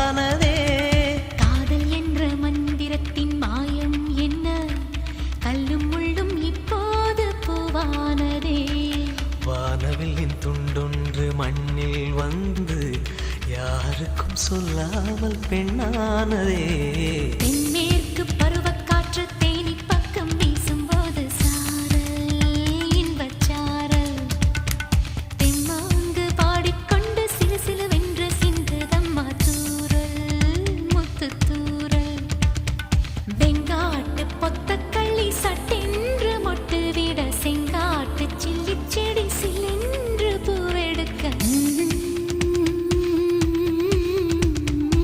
உண்டானதே. காதல் என்ற மந்திரத்தின் மாயம் என்ன, கல்லும் முள்ளும் இப்போது பூவானதே. வானவில்லின் துண்டொன்று மண்ணில் வந்து யாருக்கும் சொல்லாமல் பெண்ணானதே. தென்மேற்கு பருவக்காற்று